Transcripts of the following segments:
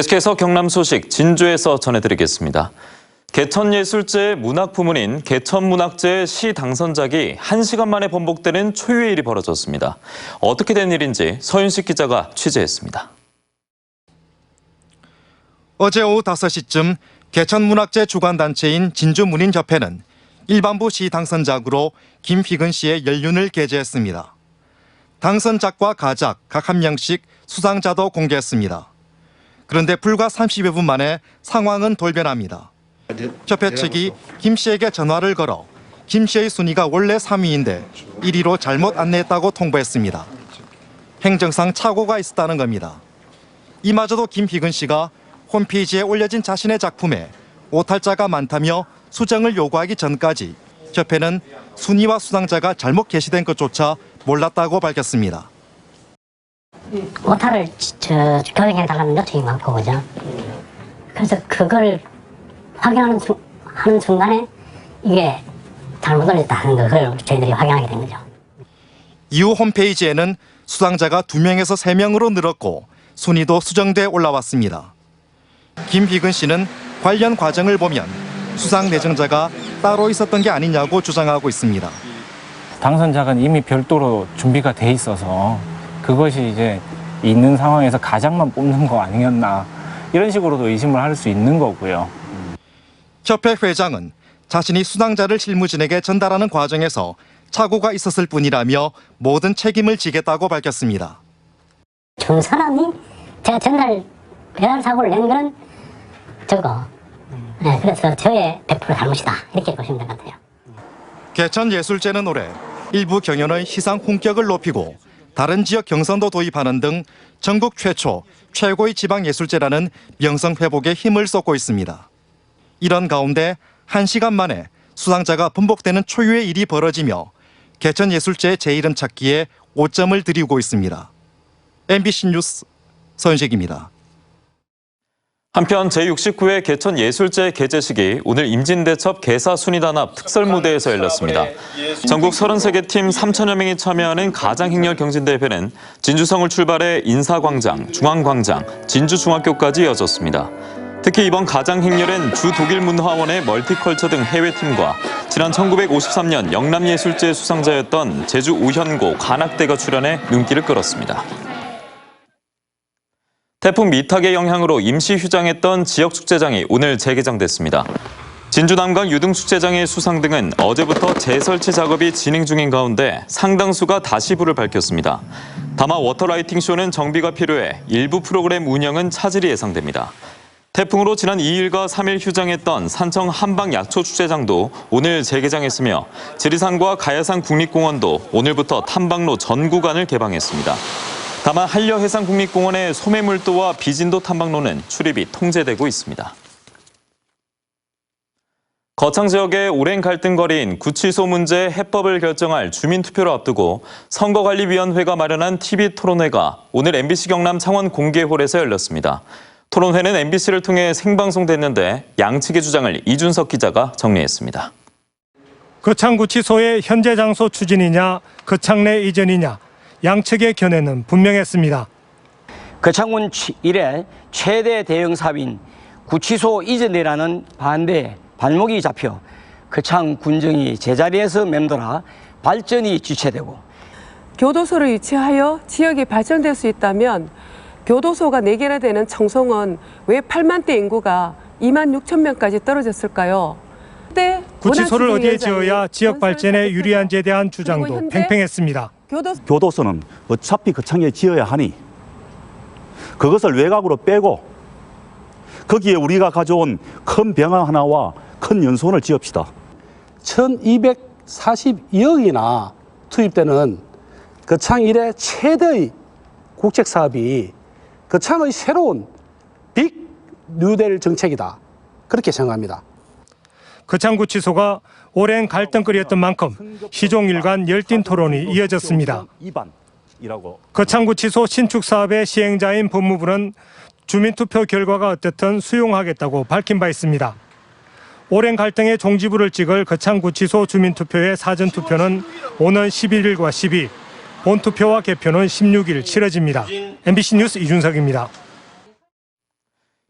계속해서 경남 소식 진주에서 전해드리겠습니다. 개천예술제의 문학부문인 개천문학제의 시 당선작이 1시간 만에 번복되는 초유의 일이 벌어졌습니다. 어떻게 된 일인지 서윤식 기자가 취재했습니다. 어제 오후 5시쯤 개천문학제 주관단체인 진주문인협회는 일반부 시 당선작으로 김희근 씨의 연륜을 게재했습니다. 당선작과 가작 각 1명씩 수상자도 공개했습니다. 그런데 불과 30여 분 만에 상황은 돌변합니다. 협회 측이 김 씨에게 전화를 걸어 김 씨의 순위가 원래 3위인데 1위로 잘못 안내했다고 통보했습니다. 행정상 착오가 있었다는 겁니다. 이마저도 김희근 씨가 홈페이지에 올려진 자신의 작품에 오탈자가 많다며 수정을 요구하기 전까지 협회는 순위와 수상자가 잘못 게시된 것조차 몰랐다고 밝혔습니다. 오타를 교정해달라는 요청이 많고, 그죠? 그래서 그걸 확인하는 순간에 이게 잘못 올렸다는 걸 저희들이 확인하게 된 거죠. 이후 홈페이지에는 수상자가 2명에서 3명으로 늘었고 순위도 수정돼 올라왔습니다. 김희근 씨는 관련 과정을 보면 수상 내정자가 따로 있었던 게 아니냐고 주장하고 있습니다. 당선작은 이미 별도로 준비가 돼 있어서 그것이 이제 있는 상황에서 가장만 뽑는 거 아니었나 이런 식으로도 의심을 할 수 있는 거고요. 협회 회장은 자신이 수상자를 실무진에게 전달하는 과정에서 착오가 있었을 뿐이라며 모든 책임을 지겠다고 밝혔습니다. 준 사람이 제가 전달 배달 사고를 낸 거는 저거. 네, 그래서 저의 100% 잘못이다 이렇게 보시면 될 것 같아요. 개천예술제는 올해 일부 경연의 시상 품격을 높이고 다른 지역 경선도 도입하는 등 전국 최고의 지방예술제라는 명성 회복에 힘을 쏟고 있습니다. 이런 가운데 1시간 만에 수상자가 번복되는 초유의 일이 벌어지며 개천예술제의 제 이름 찾기에 오점을 들이고 있습니다. MBC 뉴스 서윤식입니다. 한편 제69회 개천예술제 개제식이 오늘 임진대첩 개사순위단합 특설무대에서 열렸습니다. 전국 33개 팀 3천여 명이 참여하는 가장행렬 경진대회는 진주성을 출발해 인사광장, 중앙광장, 진주중학교까지 이어졌습니다. 특히 이번 가장행렬엔 주독일문화원의 멀티컬처 등 해외팀과 지난 1953년 영남예술제 수상자였던 제주 우현고 관악대가 출연해 눈길을 끌었습니다. 태풍 미탁의 영향으로 임시 휴장했던 지역축제장이 오늘 재개장됐습니다. 진주 남강 유등축제장의 수상 등은 어제부터 재설치 작업이 진행 중인 가운데 상당수가 다시 불을 밝혔습니다. 다만 워터라이팅 쇼는 정비가 필요해 일부 프로그램 운영은 차질이 예상됩니다. 태풍으로 지난 2일과 3일 휴장했던 산청 한방약초축제장도 오늘 재개장했으며 지리산과 가야산 국립공원도 오늘부터 탐방로 전 구간을 개방했습니다. 다만 한려해상국립공원의 소매물도와 비진도 탐방로는 출입이 통제되고 있습니다. 거창 지역의 오랜 갈등거리인 구치소 문제 해법을 결정할 주민투표를 앞두고 선거관리위원회가 마련한 TV토론회가 오늘 MBC 경남 창원 공개홀에서 열렸습니다. 토론회는 MBC를 통해 생방송됐는데 양측의 주장을 이준석 기자가 정리했습니다. 거창구치소의 현재 장소 추진이냐, 거창 내 이전이냐, 양측의 견해는 분명했습니다. 거창군 이래 최대 대형 사업인 구치소 이전이라는 반대에 발목이 잡혀 거창 군정이 제자리에서 맴돌아 발전이 지체되고 교도소를 유치하여 지역이 발전될 수 있다면 교도소가 4개나 되는 청송은 왜 8만 대 인구가 2만 6천 명까지 떨어졌을까요? 구치소를 어디에 지어야 지역 발전에 유리한지에 대한 주장도 팽팽했습니다. 교도소는 어차피 거창에 지어야 하니 그것을 외곽으로 빼고 거기에 우리가 가져온 큰 병원 하나와 큰 연수원을 지읍시다. 1242억이나 투입되는 거창 이래 최대의 국책사업이 거창의 새로운 빅 뉴델 정책이다. 그렇게 생각합니다. 거창구치소가 오랜 갈등거리였던 만큼 시종일관 열띤 토론이 이어졌습니다. 거창구치소 신축 사업의 시행자인 법무부는 주민투표 결과가 어떻든 수용하겠다고 밝힌 바 있습니다. 오랜 갈등의 종지부를 찍을 거창구치소 주민투표의 사전투표는 오는 11일과 12일, 본투표와 개표는 16일 치러집니다. MBC 뉴스 이준석입니다.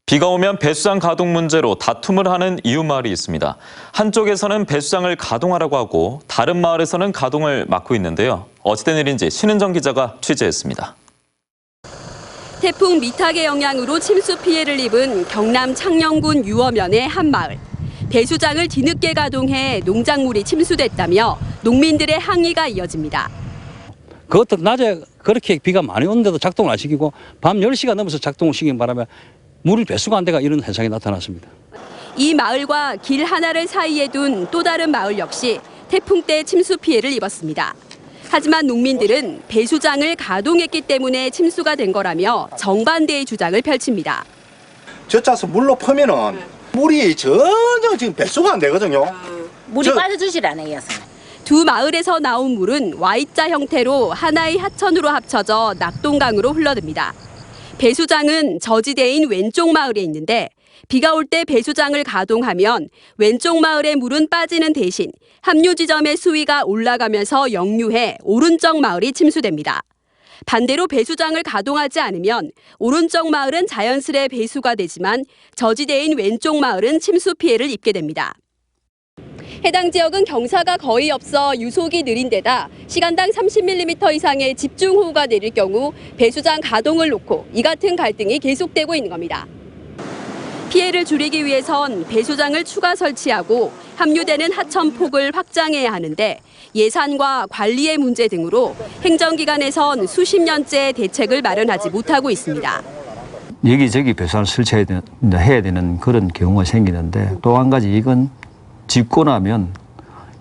비가 오면 배수장 가동 문제로 다툼을 하는 이웃 마을이 있습니다. 한쪽에서는 배수장을 가동하라고 하고 다른 마을에서는 가동을 막고 있는데요. 어찌된 일인지 신은정 기자가 취재했습니다. 태풍 미탁의 영향으로 침수 피해를 입은 경남 창녕군 유어면의 한 마을. 배수장을 뒤늦게 가동해 농작물이 침수됐다며 농민들의 항의가 이어집니다. 그것도 낮에 그렇게 비가 많이 오는데도 작동을 안 시키고 밤 10시가 넘어서 작동을 시킨 바람에 물이 배수가 안 돼가 이런 현상이 나타났습니다. 이 마을과 길 하나를 사이에 둔 또 다른 마을 역시 태풍 때 침수 피해를 입었습니다. 하지만 농민들은 배수장을 가동했기 때문에 침수가 된 거라며 정반대의 주장을 펼칩니다. 젖자서 물로 퍼면은 물이 전혀 지금 배수가 안 되거든요. 물이 빠져주질 않아요. 두 마을에서 나온 물은 Y자 형태로 하나의 하천으로 합쳐져 낙동강으로 흘러듭니다. 배수장은 저지대인 왼쪽 마을에 있는데 비가 올 때 배수장을 가동하면 왼쪽 마을의 물은 빠지는 대신 합류 지점의 수위가 올라가면서 역류해 오른쪽 마을이 침수됩니다. 반대로 배수장을 가동하지 않으면 오른쪽 마을은 자연스레 배수가 되지만 저지대인 왼쪽 마을은 침수 피해를 입게 됩니다. 해당 지역은 경사가 거의 없어 유속이 느린 데다 시간당 30mm 이상의 집중호우가 내릴 경우 배수장 가동을 놓고 이 같은 갈등이 계속되고 있는 겁니다. 피해를 줄이기 위해선 배수장을 추가 설치하고 합류되는 하천 폭을 확장해야 하는데 예산과 관리의 문제 등으로 행정기관에선 수십 년째 대책을 마련하지 못하고 있습니다. 여기저기 배수를 설치해야 되는 그런 경우가 생기는데 또 한 가지 이건 짓고 나면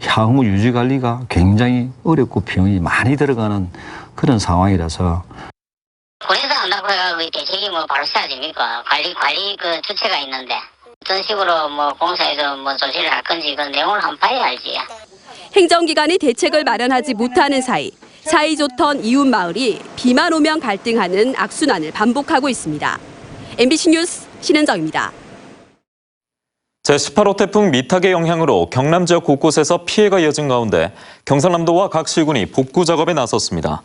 향후 유지 관리가 굉장히 어렵고 비용이 많이 들어가는 그런 상황이라서 본인도 한다고 해가지고 대책임을 바로 써야 됩니까? 관리 그 주체가 있는데 어떤 식으로 뭐 공사에서 뭐 조치를 할 건지 그 내용을 한번 봐야 알지. 행정기관이 대책을 마련하지 못하는 사이 좋던 이웃 마을이 비만 오면 갈등하는 악순환을 반복하고 있습니다. MBC 뉴스 신은정입니다. 제18호 태풍 미탁의 영향으로 경남 지역 곳곳에서 피해가 이어진 가운데 경상남도와 각 시군이 복구 작업에 나섰습니다.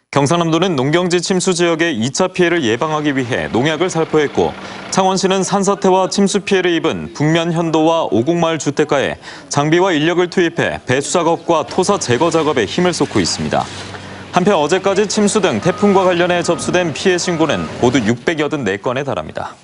경상남도는 농경지 침수 지역의 2차 피해를 예방하기 위해 농약을 살포했고 창원시는 산사태와 침수 피해를 입은 북면 현도와 오곡마을 주택가에 장비와 인력을 투입해 배수 작업과 토사 제거 작업에 힘을 쏟고 있습니다. 한편 어제까지 침수 등 태풍과 관련해 접수된 피해 신고는 모두 684건에 달합니다.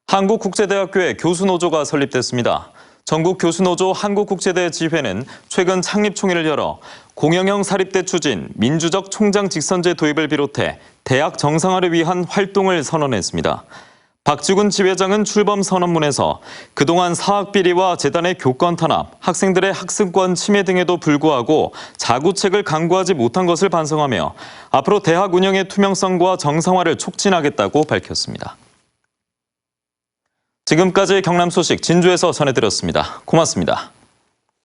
한국국제대학교에 교수노조가 설립됐습니다. 전국교수노조 한국국제대 지회는 최근 창립총회를 열어 공영형 사립대 추진, 민주적 총장 직선제 도입을 비롯해 대학 정상화를 위한 활동을 선언했습니다. 박지군 지회장은 출범 선언문에서 그동안 사학비리와 재단의 교권 탄압, 학생들의 학습권 침해 등에도 불구하고 자구책을 강구하지 못한 것을 반성하며 앞으로 대학 운영의 투명성과 정상화를 촉진하겠다고 밝혔습니다. 지금까지 경남 소식 진주에서 전해드렸습니다. 고맙습니다.